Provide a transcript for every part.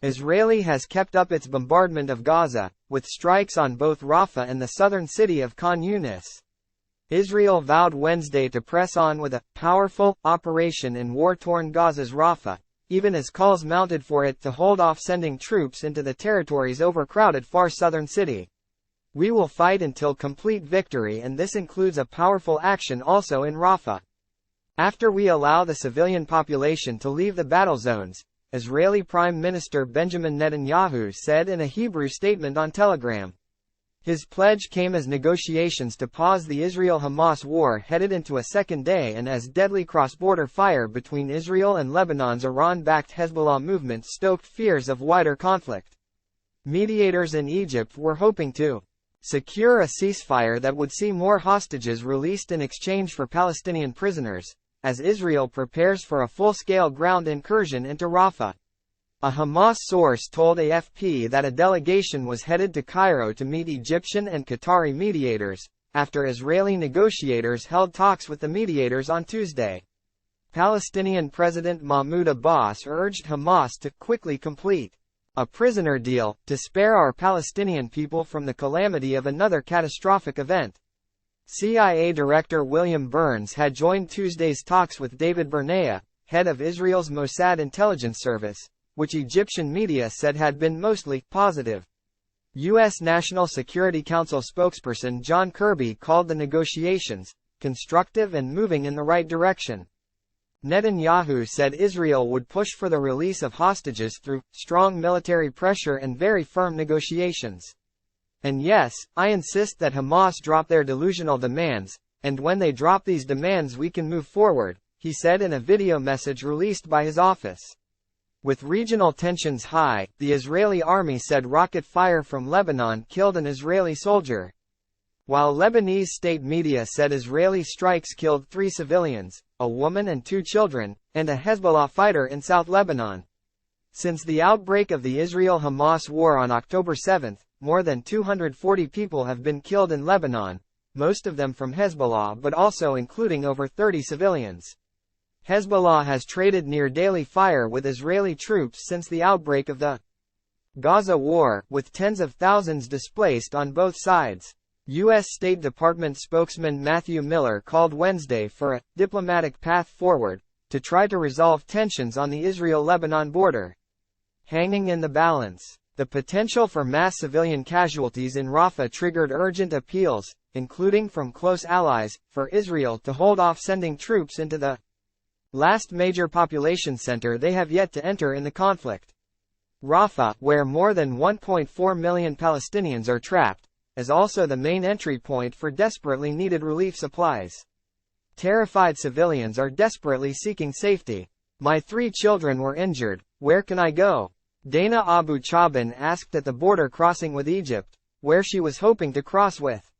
Israel has kept up its bombardment of Gaza, with strikes on both Rafah and the southern city of Khan Yunis. Israel vowed Wednesday to press on with a powerful operation in war-torn Gaza's Rafah, even as calls mounted for it to hold off sending troops into the territory's overcrowded far southern city. We will fight until complete victory, and this includes a powerful action also in Rafah. After we allow the civilian population to leave the battle zones, Israeli Prime Minister Benjamin Netanyahu said in a Hebrew statement on Telegram. His pledge came as negotiations to pause the Israel-Hamas war headed into a second day and as deadly cross-border fire between Israel and Lebanon's Iran-backed Hezbollah movement stoked fears of wider conflict. Mediators in Egypt were hoping to secure a ceasefire that would see more hostages released in exchange for Palestinian prisoners, as Israel prepares for a full-scale ground incursion into Rafah. A Hamas source told AFP that a delegation was headed to Cairo to meet Egyptian and Qatari mediators, after Israeli negotiators held talks with the mediators on Tuesday. Palestinian President Mahmoud Abbas urged Hamas to quickly complete a prisoner deal, to spare our Palestinian people from the calamity of another catastrophic event. CIA Director William Burns had joined Tuesday's talks with David Bernea, head of Israel's Mossad intelligence service, which Egyptian media said had been mostly positive. U.S. National Security Council spokesperson John Kirby called the negotiations constructive and moving in the right direction. Netanyahu said Israel would push for the release of hostages through strong military pressure and very firm negotiations. And yes, I insist that Hamas drop their delusional demands, and when they drop these demands we can move forward, he said in a video message released by his office. With regional tensions high, the Israeli army said rocket fire from Lebanon killed an Israeli soldier, while Lebanese state media said Israeli strikes killed 3 civilians, a woman and 2 children, and a Hezbollah fighter in South Lebanon. Since the outbreak of the Israel-Hamas war on October 7, more than 240 people have been killed in Lebanon, most of them from Hezbollah but also including over 30 civilians. Hezbollah has traded near-daily fire with Israeli troops since the outbreak of the Gaza war, with tens of thousands displaced on both sides. U.S. State Department spokesman Matthew Miller called Wednesday for a diplomatic path forward to try to resolve tensions on the Israel-Lebanon border. Hanging in the balance, the potential for mass civilian casualties in Rafah triggered urgent appeals, including from close allies, for Israel to hold off sending troops into the last major population center they have yet to enter in the conflict. Rafah, where more than 1.4 million Palestinians are trapped, is also the main entry point for desperately needed relief supplies. Terrified civilians are desperately seeking safety. My 3 children were injured, where can I go? Dana Abu Chaban asked at the border crossing with Egypt, where she was hoping to cross with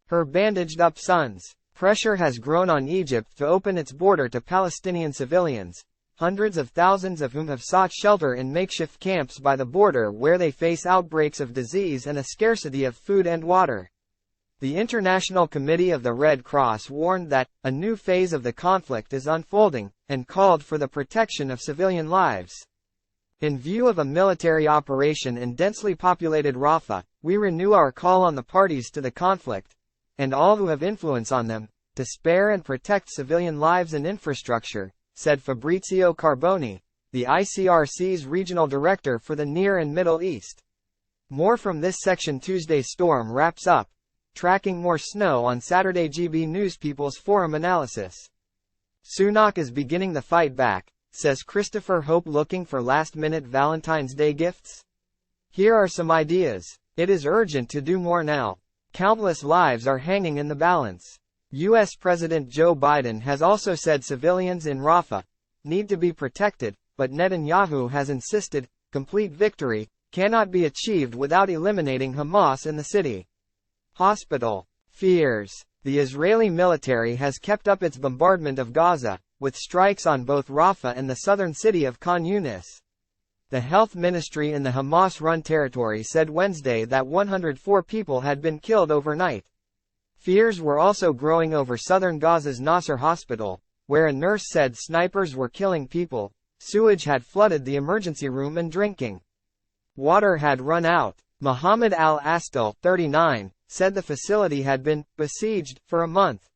her bandaged-up sons. Pressure has grown on Egypt to open its border to Palestinian civilians, hundreds of thousands of whom have sought shelter in makeshift camps by the border where they face outbreaks of disease and a scarcity of food and water. The International Committee of the Red Cross warned that a new phase of the conflict is unfolding, and called for the protection of civilian lives. In view of a military operation in densely populated Rafah, we renew our call on the parties to the conflict, and all who have influence on them, to spare and protect civilian lives and infrastructure, said Fabrizio Carboni, the ICRC's regional director for the Near and Middle East. More from this section. Tuesday storm wraps up. Tracking more snow on Saturday. GB News People's Forum analysis. Sunak is beginning the fight back, says Christopher Hope, looking for last-minute Valentine's Day gifts. Here are some ideas. It is urgent to do more now. Countless lives are hanging in the balance. U.S. President Joe Biden has also said civilians in Rafah need to be protected, but Netanyahu has insisted complete victory cannot be achieved without eliminating Hamas in the city. Hospital fears. The Israeli military has kept up its bombardment of Gaza, with strikes on both Rafah and the southern city of Khan Yunis. The health ministry in the Hamas-run territory said Wednesday that 104 people had been killed overnight. Fears were also growing over southern Gaza's Nasser hospital, where a nurse said snipers were killing people, sewage had flooded the emergency room and drinking Water had run out. Mohammed al-Astal, 39, said the facility had been besieged for a month.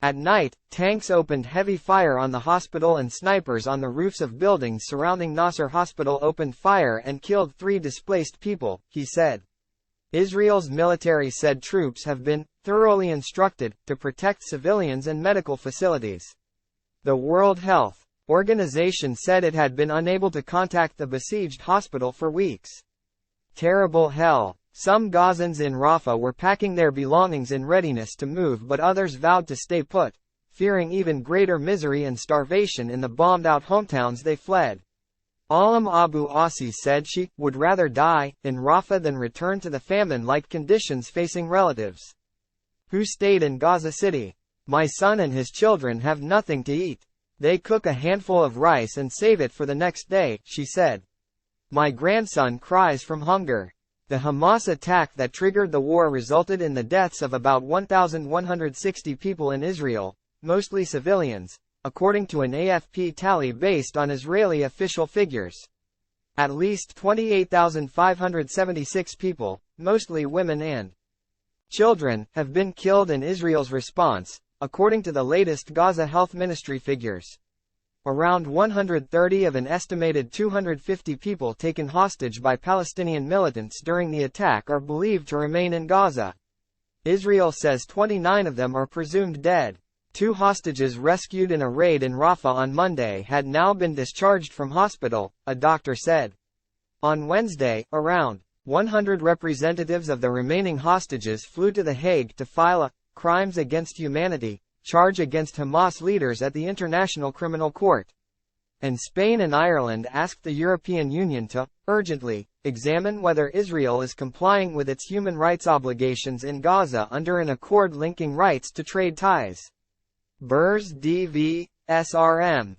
At night, tanks opened heavy fire on the hospital and snipers on the roofs of buildings surrounding Nasser Hospital opened fire and killed 3 displaced people, he said. Israel's military said troops have been thoroughly instructed to protect civilians and medical facilities. The World Health Organization said it had been unable to contact the besieged hospital for weeks. Terrible hell. Some Gazans in Rafah were packing their belongings in readiness to move, but others vowed to stay put, fearing even greater misery and starvation in the bombed-out hometowns they fled. Alam Abu Asi said she would rather die in Rafah than return to the famine-like conditions facing relatives who stayed in Gaza City. My son and his children have nothing to eat. They cook a handful of rice and save it for the next day, she said. My grandson cries from hunger. The Hamas attack that triggered the war resulted in the deaths of about 1,160 people in Israel, mostly civilians, according to an AFP tally based on Israeli official figures. At least 28,576 people, mostly women and children, have been killed in Israel's response, according to the latest Gaza Health Ministry figures. Around 130 of an estimated 250 people taken hostage by Palestinian militants during the attack are believed to remain in Gaza. Israel says 29 of them are presumed dead. 2 hostages rescued in a raid in Rafah on Monday had now been discharged from hospital, a doctor said. On Wednesday, around 100 representatives of the remaining hostages flew to The Hague to file a crimes against humanity charge against Hamas leaders at the International Criminal Court. And Spain and Ireland asked the European Union to urgently examine whether Israel is complying with its human rights obligations in Gaza under an accord linking rights to trade ties. Bers DV, SRM.